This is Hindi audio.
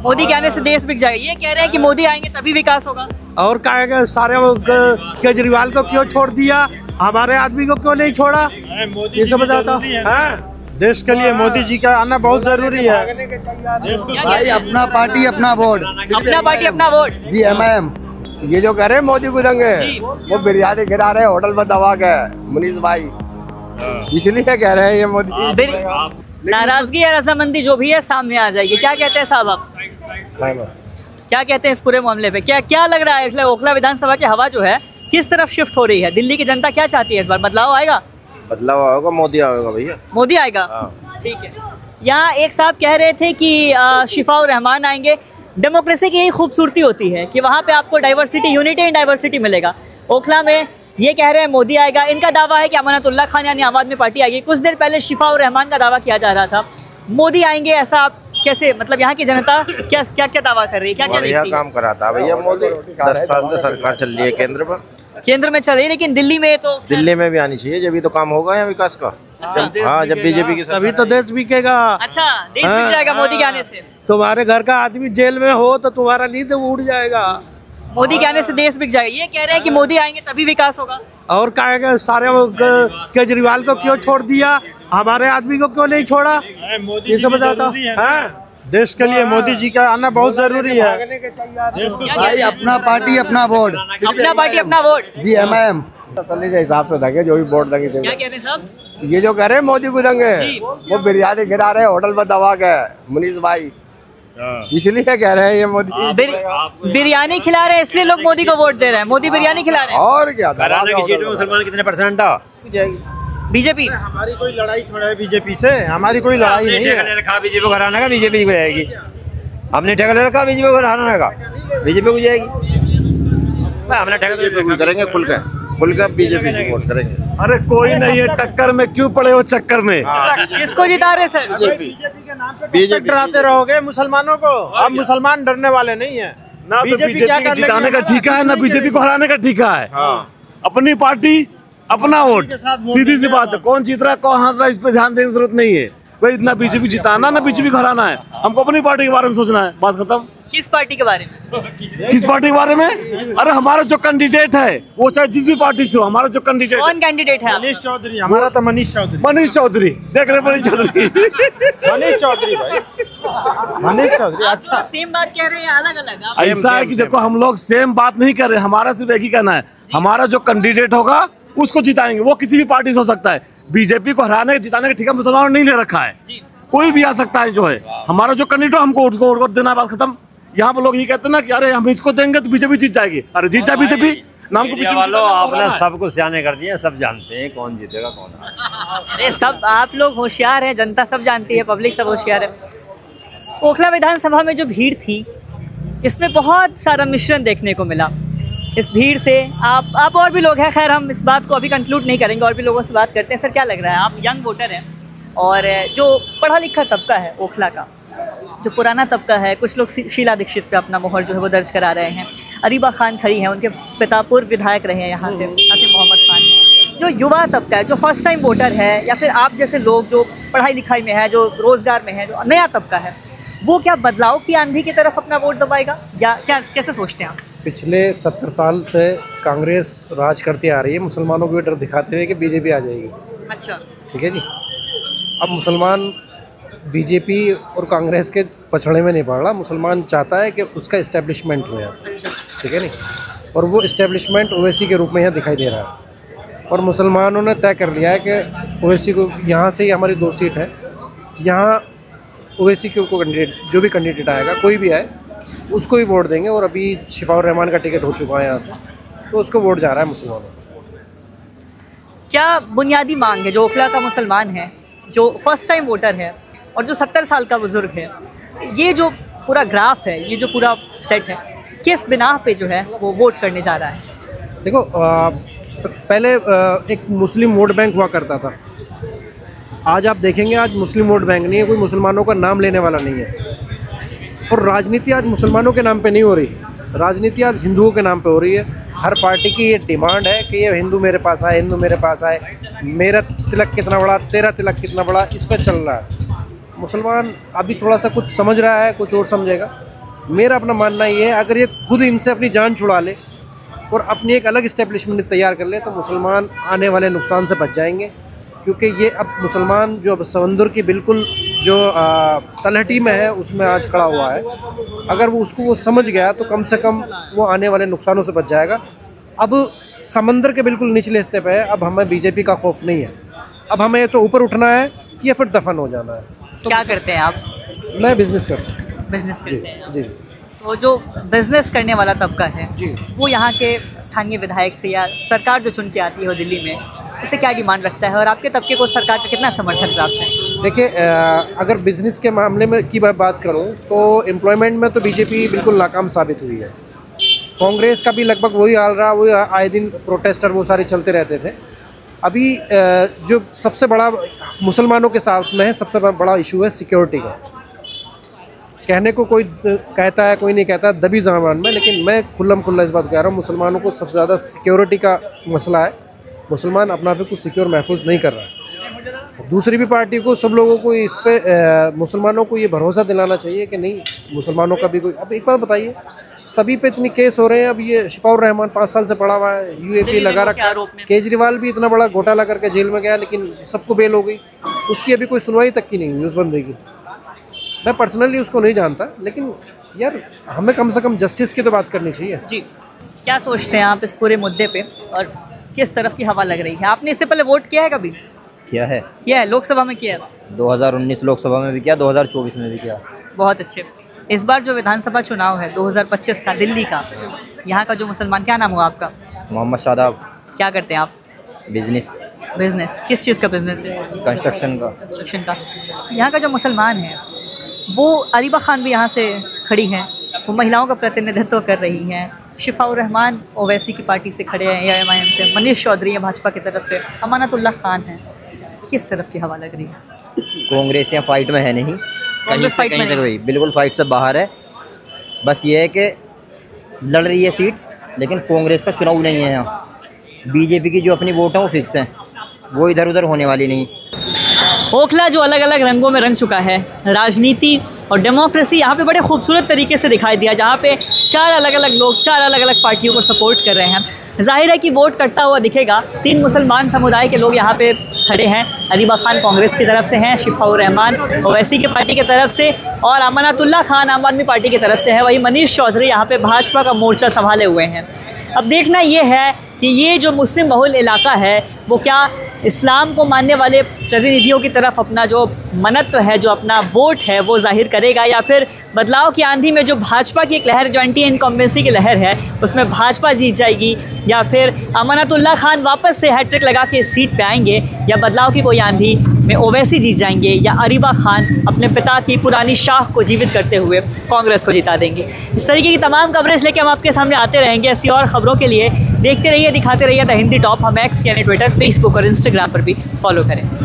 मोदी के आने से देश बिक जाएगा, ये कह रहे हैं कि मोदी आएंगे तभी विकास होगा। और कहेगा सारे केजरीवाल को क्यों छोड़ दिया, हमारे आदमी को क्यों नहीं छोड़ा, ये सब बताता है। देश के लिए मोदी जी का आना बहुत जरूरी है। भाई अपना पार्टी अपना वोट, अपना पार्टी अपना वोट। जी MIM। ये जो कह रहे हैं मोदी को दंगे, वो बिरयानी खिला रहे हैं होटल में दबा के मुनीष भाई, इसलिए कह रहे हैं ये मोदी। नाराजगी या रजामंदी जो भी है सामने आ जाएगी, क्या कहते हैं साहब आप, क्या कहते हैं इस पूरे मामले पे? क्या लग रहा है ओखला विधानसभा की हवा जो है किस तरफ शिफ्ट हो रही है? दिल्ली की जनता क्या चाहती है इस बार? बदलाव आएगा? बदलाव आएगा, मोदी आएगा भैया, मोदी आएगा। ठीक है। यहाँ एक साहब कह रहे थे कि शिफाउर रहमान आएंगे। डेमोक्रेसी की यही खूबसूरती होती है कि वहाँ पे आपको डाइवर्सिटी, यूनिटी इन डाइवर्सिटी मिलेगा। ओखला में ये कह रहे हैं मोदी आएगा, इनका दावा है कि अमानतुल्लाह खान यानी आम आदमी पार्टी आएगी। कुछ देर पहले शिफाउर रहमान का दावा किया जा रहा था, मोदी आएंगे, ऐसा आप कैसे, मतलब यहाँ की जनता क्या क्या क्या दावा कर रही है, क्या क्या काम कराता है भैया मोदी? 10 साल से सरकार चल रही है केंद्र में चल रही है, लेकिन दिल्ली में तो दिल्ली में भी आनी चाहिए, जब भी तो काम होगा यहाँ विकास का। हाँ, जब बीजेपी की तभी तो देश बिकेगा। अच्छा, देश बिक जाएगा मोदी के आने से। तुम्हारे घर का आदमी जेल में हो तो तुम्हारा नींद उड़ जाएगा। मोदी के आने से देश बिक जाएगा, ये कह रहे हैं कि मोदी आएंगे तभी विकास होगा। और कहेगा सारे केजरीवाल को क्यों छोड़ दिया, हमारे आदमी को क्यों नहीं छोड़ा, ये सब बताता है। देश के लिए मोदी जी का आना बहुत जरूरी है। भाई अपना पार्टी अपना वोट, अपना पार्टी अपना वोट। जी MIM। तसल्ली के हिसाब से देंगे जो भी वोट देंगे। क्या कह रहे हैं साहब? ये जो कह रहे हैं मोदी को दंगे, वो बिरयानी खिला रहे हैं होटल में दबा के मुनीष भाई, इसलिए कह रहे हैं ये मोदी। बिरयानी खिला रहे हैं इसलिए लोग मोदी को वोट दे रहे हैं। मोदी बिरयानी खिला रहे हैं। और क्या, मुसलमान कितने परसेंट था? बीजेपी। हमारी कोई लड़ाई थोड़ा है बीजेपी से, हमारी कोई लड़ाई नहीं है। रखा बीजेपी को हराने का, बीजेपी को जाएगी। हमने ठेका ले रखा बीजेपी को हराने का, बीजेपी को जाएगी। हमने ठेका करेंगे, खुल के बीजेपी को वोट करेंगे। अरे कोई नहीं है टक्कर में, क्यों पड़े हो चक्कर में? किसको जिता रहे सर? बीजेपी डराते रहोगे मुसलमानों को, अब मुसलमान डरने वाले नहीं है। ना बीजेपी को जिताने का ठीका है, ना बीजेपी को हराने का ठीका है। अपनी पार्टी अपना वोट, सीधी सी बात है। कौन जीत रहा है कौन हार रहा है इस पे ध्यान देने की जरूरत नहीं है भाई। ना बीजेपी जिताना ना बीजेपी को हराना है, हमको अपनी पार्टी के बारे में सोचना है, बात खत्म। किस पार्टी के बारे में? किस पार्टी के बारे में? अरे हमारा जो कैंडिडेट है वो चाहे जिस भी पार्टी से हो, हमारा जो कैंडिडेट, कौन कैंडिडेट है? मनीष चौधरी। हमारा तो मनीष चौधरी देख रहे मनीष चौधरी मनीष चौधरी भाई, मनीष चौधरी। अच्छा, सेम बात कह रहे हैं, अलग अलग? ऐसा है कि देखो हम लोग सेम बात नहीं कर रहे, हमारा सिर्फ एक ही कहना है, हमारा जो कैंडिडेट होगा उसको जिताएंगे। वो किसी भी पार्टी से हो सकता है, बीजेपी को हराने जिताने का ठीका मुसलमानों ने नहीं ले रखा है, कोई भी आ सकता है। जो है हमारा जो कैंडिडेट हमको वोट देना, बात खत्म। यहाँ पर लोग ये कहते हैं ना कि अरे हम इसको देंगे तो बीजेपी जीत जाएगी। अरे जीत जाए बीजेपी, नाम को मीडिया वालों आपने सबको सियाने कर दिए, सब जानते हैं कौन जीतेगा कौन। अरे सब आप लोग होशियार हैं, जनता सब जानती है, पब्लिक सब होशियार है। ओखला विधानसभा में जो भीड़ थी इसमें बहुत सारा मिश्रण देखने को मिला। इस भीड़ से आप और भी लोग हैं, खैर हम इस बात को अभी कंक्लूड नहीं करेंगे, और भी लोगों से बात करते हैं। सर क्या लग रहा है, आप यंग वोटर हैं और जो पढ़ा लिखा तबका है ओखला का, जो पुराना तबका है, कुछ लोग शीला दीक्षित पे अपना मोहर जो है वो दर्ज करा रहे हैं। अरीबा खान खड़ी हैं, उनके पिता पूर्व विधायक रहे हैं यहाँ से, आसिम मोहम्मद खान। जो युवा तबका है, जो फर्स्ट टाइम वोटर है, या फिर आप जैसे लोग जो पढ़ाई लिखाई में है, जो रोज़गार में है, जो नया तबका है, वो क्या बदलाव की आंधी की तरफ अपना वोट दबाएगा या क्या, कैसे सोचते हैं आप? पिछले 70 साल से कांग्रेस राज करती आ रही है, मुसलमानों को डर दिखाते हुए कि बीजेपी आ जाएगी। अच्छा, ठीक है जी। अब मुसलमान बीजेपी और कांग्रेस के पछड़े में नहीं पड़ रहा, मुसलमान चाहता है कि उसका इस्टेब्लिशमेंट हो यहाँ। ठीक है नहीं, और वो इस्टेब्लिशमेंट ओवैसी के रूप में यहाँ दिखाई दे रहा है। और मुसलमानों ने तय कर लिया है कि ओवैसी को यहाँ से ही हमारी 2 सीट है, यहाँ ओवैसी को कैंडिडेट, जो भी कैंडिडेट आएगा कोई भी आए उसको ही वोट देंगे। और अभी शिफाउर रहमान का टिकट हो चुका है यहाँ से, तो उसको वोट जा रहा है मुसलमानों को। क्या बुनियादी मांग है जो ओखला का मुसलमान है, जो फर्स्ट टाइम वोटर है और जो 70 साल का बुजुर्ग है, ये जो पूरा ग्राफ है, ये जो पूरा सेट है, किस बिना पे जो है वो वोट करने जा रहा है? देखो पहले एक मुस्लिम वोट बैंक हुआ करता था, आज आप देखेंगे आज मुस्लिम वोट बैंक नहीं है, कोई मुसलमानों का नाम लेने वाला नहीं है। और राजनीति आज मुसलमानों के नाम पे नहीं हो रही, राजनीति आज हिंदुओं के नाम पे हो रही है। हर पार्टी की ये डिमांड है कि ये हिंदू मेरे पास आए, हिंदू मेरे पास आए, मेरा तिलक कितना बड़ा, तेरा तिलक कितना बड़ा, इस पर चल रहा है। मुसलमान अभी थोड़ा सा कुछ समझ रहा है, कुछ और समझेगा। मेरा अपना मानना ये है, अगर ये खुद इनसे अपनी जान छुड़ा ले और अपनी एक अलग इस्टेब्लिशमेंट तैयार कर ले तो मुसलमान आने वाले नुकसान से बच जाएंगे। क्योंकि ये अब मुसलमान जो अब समंदर की बिल्कुल जो तलहटी में है उसमें आज खड़ा हुआ है, अगर वो उसको वो समझ गया तो कम से कम वो आने वाले नुकसानों से बच जाएगा। अब समंदर के बिल्कुल निचले हिस्से पे है, अब हमें बीजेपी का खौफ नहीं है, अब हमें तो ऊपर उठना है या फिर दफन हो जाना है। तो क्या करते हैं आप? मैं बिज़नेस करता हूँ। बिजनेस करते हैं। जी। तो जो बिजनेस करने वाला तबका है जी। वो यहाँ के स्थानीय विधायक से या सरकार जो चुन के आती है दिल्ली में, उसे क्या डिमांड रखता है और आपके तबके को सरकार का कितना समर्थन प्राप्त है? देखिए, अगर बिज़नेस के मामले में की बात करूं तो एम्प्लॉयमेंट में तो बीजेपी बिल्कुल नाकाम साबित हुई है। कांग्रेस का भी लगभग वही हाल रहा, वही आए दिन प्रोटेस्टर वो सारे चलते रहते थे। अभी जो सबसे बड़ा मुसलमानों के साथ में है, सबसे बड़ा इशू है सिक्योरिटी का। कहने को कोई कहता है, कोई नहीं कहता दबी ज़बान में, लेकिन मैं खुल्लम खुल्ला इस बात कह रहा हूँ, मुसलमानों को सबसे ज़्यादा सिक्योरिटी का मसला है। मुसलमान अपना आप को सिक्योर महफूज नहीं कर रहा है। दूसरी भी पार्टी को, सब लोगों को इस पे मुसलमानों को ये भरोसा दिलाना चाहिए कि नहीं, मुसलमानों का भी कोई। अब एक बात बताइए, सभी पे इतनी केस हो रहे हैं। अब ये शिफाउर रहमान 5 साल से पड़ा हुआ है, यूएपी लगा रखा है। केजरीवाल भी इतना बड़ा घोटाला करके जेल में गया, लेकिन सबको बेल हो गई, उसकी अभी कोई सुनवाई तक की नहीं हुई उस बंदे की। मैं पर्सनली उसको नहीं जानता, लेकिन यार हमें कम से कम जस्टिस की तो बात करनी चाहिए। जी, क्या सोचते हैं आप इस पूरे मुद्दे पे और किस तरफ की हवा लग रही है? आपने इससे पहले वोट किया है कभी? किया है। किया है, लोकसभा में किया है? 2019 लोकसभा में भी किया, 2024 में भी किया। बहुत अच्छे। इस बार जो विधानसभा चुनाव है 2025 का, दिल्ली का, यहाँ का जो मुसलमान, क्या नाम हुआ आपका? मोहम्मद शादाब। क्या करते हैं आप? बिजनेस। बिजनेस? किस चीज़ का बिजनेस है? कंस्ट्रक्शन का। कंस्ट्रक्शन का। यहाँ का जो मुसलमान है वो, अरीबा खान भी यहाँ से खड़ी हैं, वो महिलाओं का प्रतिनिधित्व कर रही हैं। शिफाउर रहमान ओवैसी की पार्टी से खड़े हैं, AIM से। मनीष चौधरी हैं भाजपा की तरफ से। अमानतुल्लाह खान हैं। किस तरफ की हवा लग रही है? कांग्रेस या फाइट में है नहीं, कांग्रेस फाइट में नहीं, बिल्कुल फाइट से बाहर है। बस ये है कि लड़ रही है सीट, लेकिन कांग्रेस का चुनाव नहीं है यहाँ। बीजेपी की जो अपनी वोट है वो फिक्स है, वो इधर उधर होने वाली नहीं। ओखला जो अलग अलग रंगों में रंग चुका है, राजनीति और डेमोक्रेसी यहाँ पे बड़े खूबसूरत तरीके से दिखाई दिया, जहाँ पे 4 अलग अलग लोग 4 अलग अलग पार्टियों को सपोर्ट कर रहे हैं। जाहिर है कि वोट करता हुआ दिखेगा। 3 मुसलमान समुदाय के लोग यहाँ पे खड़े हैं। अरीबा खान कांग्रेस की तरफ से हैं, शिफाउर रहमान ओवैसी की पार्टी की तरफ से और अमानतुल्लाह खान आम आदमी पार्टी की तरफ से है। वही मनीष चौधरी यहाँ पे भाजपा का मोर्चा संभाले हुए हैं। अब देखना ये है कि ये जो मुस्लिम बहुल इलाका है वो क्या इस्लाम को मानने वाले प्रतिनिधियों की तरफ अपना जो मनत्व है, जो अपना वोट है, वो जाहिर करेगा, या फिर बदलाव की आंधी में जो भाजपा की एक लहर, जो एंटी इनकम्बेंसी की लहर है, उसमें भाजपा जीत जाएगी, या फिर अमानतुल्लाह खान वापस से हैट्रिक लगा के सीट पे आएंगे, या बदलाव की कोई आंधी में ओवैसी जीत जाएंगे, या अरीबा खान अपने पिता की पुरानी शाख को जीवित करते हुए कांग्रेस को जिता देंगे। इस तरीके की तमाम कवरेज लेके हम आपके सामने आते रहेंगे। ऐसी और ख़बरों के लिए देखते रहिए, दिखाते रहिए द हिंदी टॉप। हम एक्स यानी ट्विटर, फेसबुक और इंस्टाग्राम पर भी फॉलो करें।